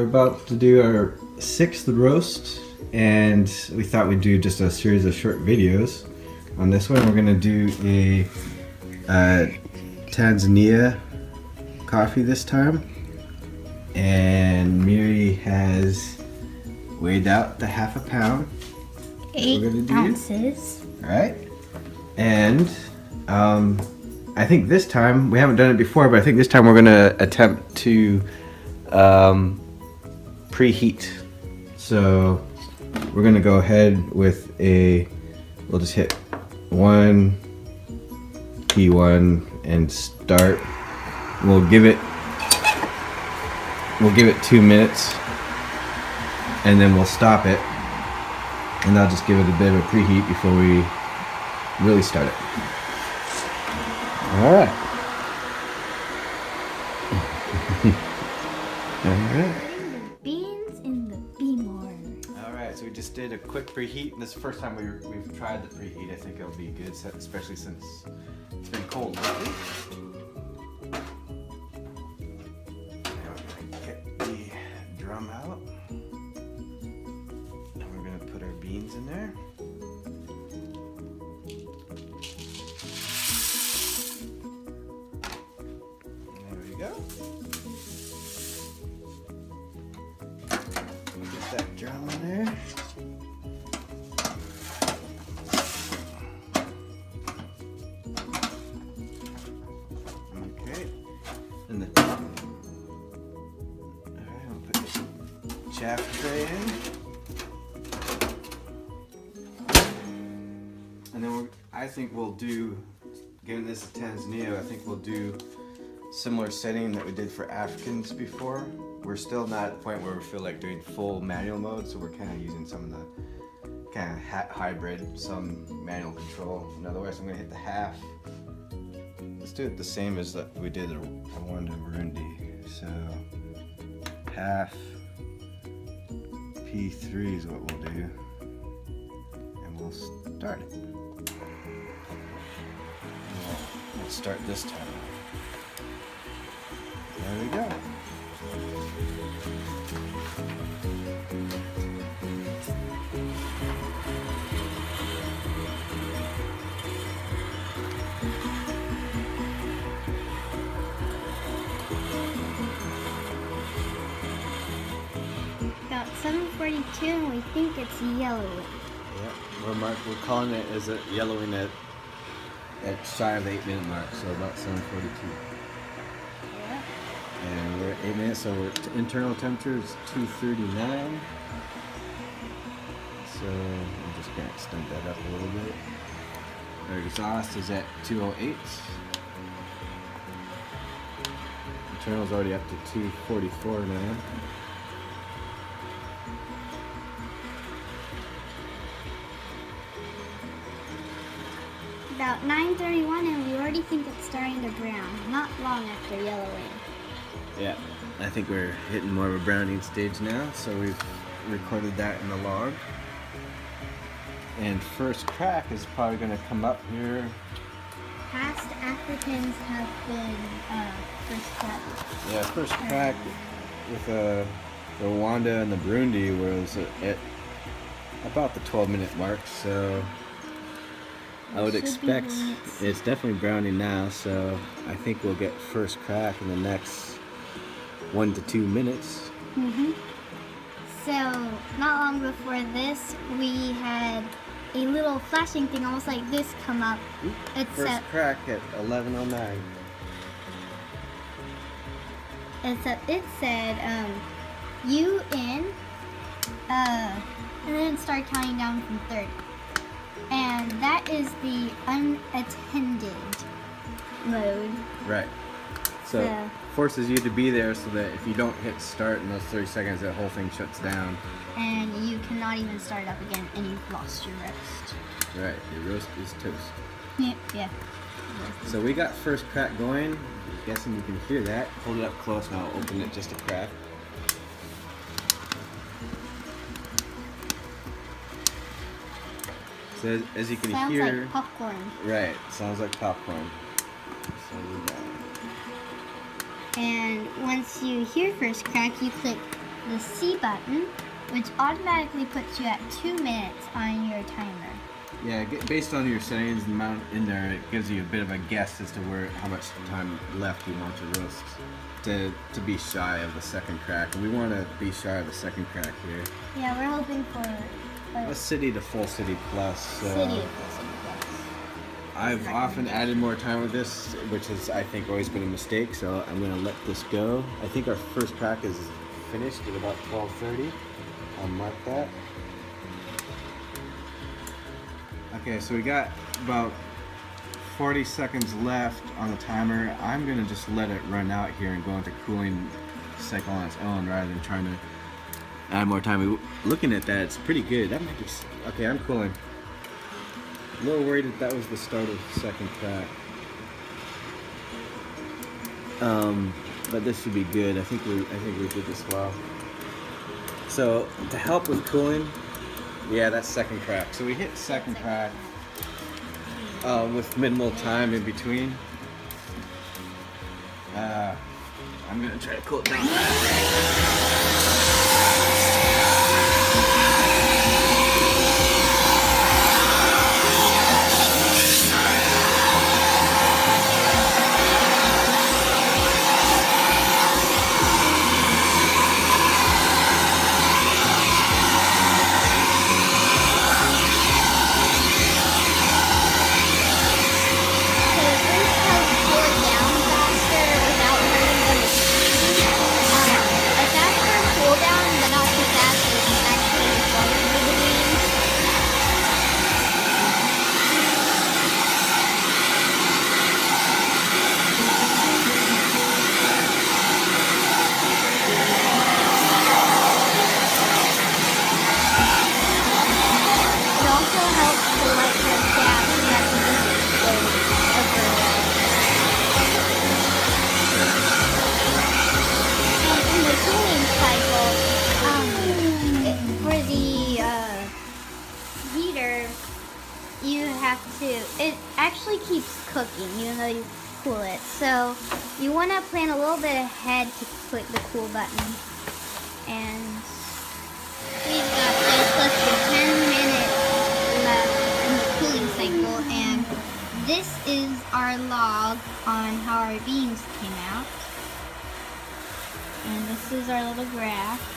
about to do our 6th roast, and we thought we'd do just a series of short videos. On this one, we're gonna do a Tanzania coffee this time, and Miri has weighed out the half a pound. 8 ounces. All right, and I think this time, we haven't done it before, but I think this time we're gonna attempt to preheat. So we're gonna go ahead with we'll just hit P1 and start. We'll give it 2 minutes, and then we'll stop it, and I'll just give it a bit of a preheat before we really start it. All right. Putting the beans in the Behmor. All right, so we just did a quick preheat, and this is the first time we've tried the preheat. I think it'll be good, especially since it's been cold lately. Now we're gonna get the drum out, and we're gonna put our beans in there. There we go. Get that drum in there. Okay. And the top. Alright, I'll put the chaff tray in. And then I think we'll do, given this is Tanzania, I think we'll do similar setting that we did for Africans before. We're still not at the point where we feel like doing full manual mode, so we're kind of using some of the kind of hybrid, some manual control. In other words, I'm going to hit the half. Let's do it the same as we did a one to Burundi. So half P3 is what we'll do, and we'll start it. Let's start this time. There we go. About 7:42, and we think it's yellowing. Yeah, we're calling it as a yellowing at shy of the 8-minute mark, so about 7:42. Yeah. And we're at 8 minutes, so internal temperature is 239. So I'm just gonna extend that up a little bit. Our exhaust is at 208. Internal's already up to 244 now. About 9:31, and we already think it's starting to brown. Not long after yellowing. Yeah, I think we're hitting more of a browning stage now, so we've recorded that in the log. And first crack is probably going to come up here. Past Africans have been first crack. Yeah, first crack with the Rwanda and the Burundi was at about the 12-minute mark, so I would expect it's definitely browning now, so I think we'll get first crack in the next 1 to 2 minutes. So, not long before this, we had a little flashing thing almost like this come up. First crack at 11:09. It said, you in, and then it started counting down from 30. And that is the unattended mode. Right. So forces you to be there so that if you don't hit start in those 30 seconds, that whole thing shuts down. And you cannot even start it up again, and you've lost your roast. Right, your roast is toast. Yeah. So we got first crack going. I'm guessing you can hear that. Hold it up close and I'll open it just a crack. So as you can hear, sounds like popcorn. Right, sounds like popcorn. So we got And once you hear first crack, you click the C button, which automatically puts you at 2 minutes on your timer. Yeah, based on your settings and amount in there, it gives you a bit of a guess as to how much time left you want your roast to be shy of the second crack. And we want to be shy of the second crack here. Yeah, we're hoping for a city to full city plus. City to full city plus. I've often added more time with this, which has, I think, always been a mistake, so I'm going to let this go. I think our first crack is finished at about 12:30. I'll mark that. Okay, so we got about 40 seconds left on the timer. I'm going to just let it run out here and go into cooling cycle on its own rather than trying to add more time. Looking at that, it's pretty good. That might be... Okay, I'm cooling. A little worried that was the start of the second crack. But this should be good. I think we did this well. So to help with cooling, yeah, that's second crack. So we hit second crack with minimal time in between. I'm gonna try to cool it down. It actually keeps cooking even though you cool it. So you want to plan a little bit ahead to click the cool button. And we've got just less than 10 minutes left in the cooling cycle. And this is our log on how our beans came out. And this is our little graph.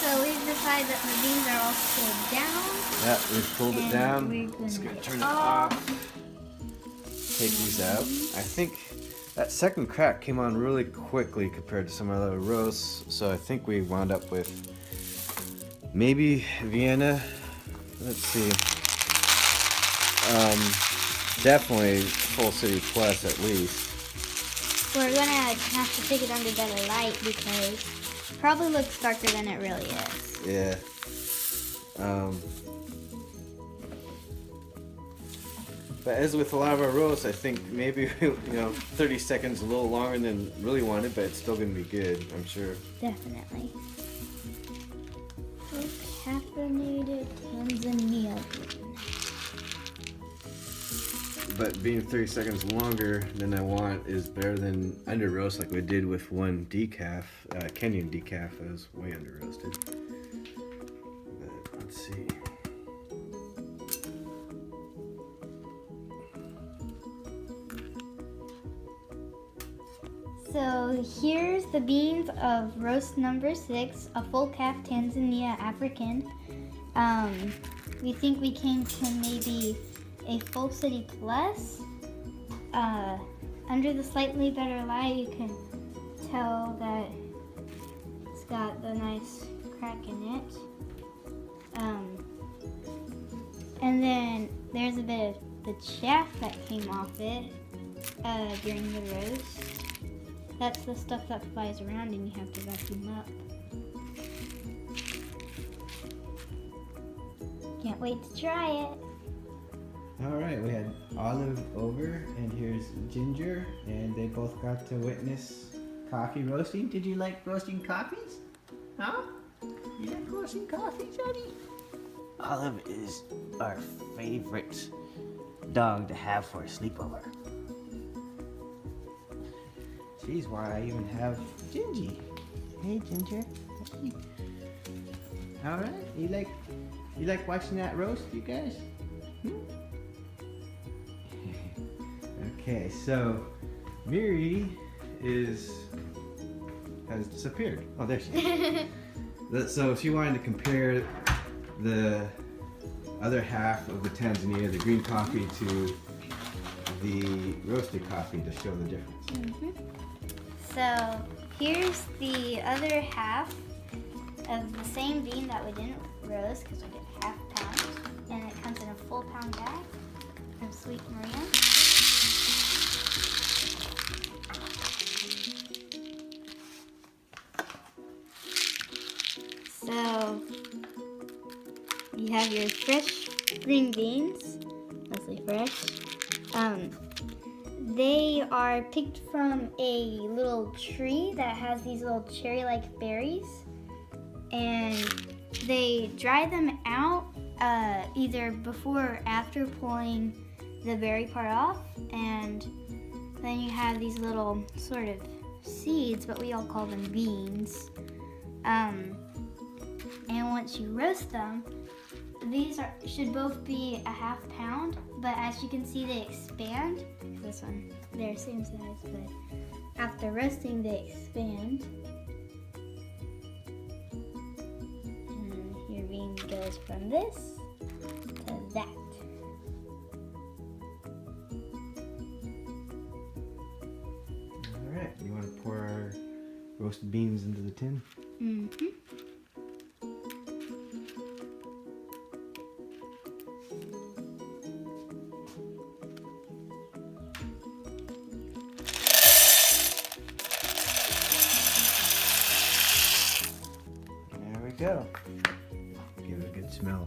So we've decided that the beans are all cooled down. Yeah, we've pulled it down. Let's go turn it off. Take these out. I think that second crack came on really quickly compared to some other roasts. So I think we wound up with maybe Vienna. Let's see. Definitely full city plus at least. We're gonna have to take it under better light because it probably looks darker than it really is. Yeah. But as with a lot of our roasts, I think maybe 30 seconds a little longer than really wanted, but it's still gonna be good, I'm sure. Definitely. Caffeinated Tanzania. But being 30 seconds longer than I want is better than under roast like we did with one decaf, Kenyan decaf that was way under roasted. But let's see. So here's the beans of roast number 6, a full calf Tanzania African. We think we came to maybe a full city plus. Under the slightly better light, you can tell that it's got the nice crack in it. And then there's a bit of the chaff that came off it during the roast. That's the stuff that flies around and you have to vacuum up. Can't wait to try it. All right, we had Olive over, and here's Ginger, and they both got to witness coffee roasting. Did you like roasting coffees? Huh? You like roasting coffee, Johnny? Olive is our favorite dog to have for a sleepover. She's why I even have Gingy. Hey, Ginger. Hey. All right, you like watching that roast, you guys? Okay, so Miri has disappeared. Oh, there she is. So she wanted to compare the other half of the Tanzania, the green coffee, to the roasted coffee to show the difference. So here's the other half of the same bean that we didn't roast because we did half pound, and it comes in a full pound bag from Sweet Maria. So you have your fresh green beans, mostly fresh. They are picked from a little tree that has these little cherry-like berries, and they dry them out either before or after pulling the berry part off, and then you have these little sort of seeds, but we all call them beans. And once you roast them, these should both be a half pound, but as you can see, they expand. This one, they're same size, but after roasting, they expand. And your bean goes from this to that. All right, you want to pour our roasted beans into the tin? Mm-hmm. Go. Give it a good smell.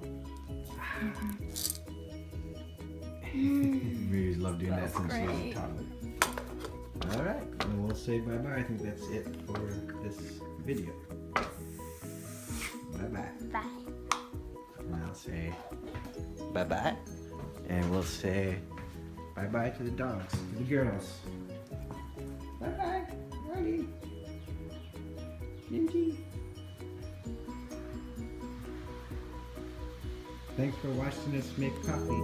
Miri's loved doing that since she was a toddler. Alright, and we'll say bye-bye. I think that's it for this video. Bye-bye. Bye. And I'll say bye-bye. And we'll say bye-bye to the dogs, to the girls. Bye-bye. Ready. Gingy. Thanks for watching us make coffee.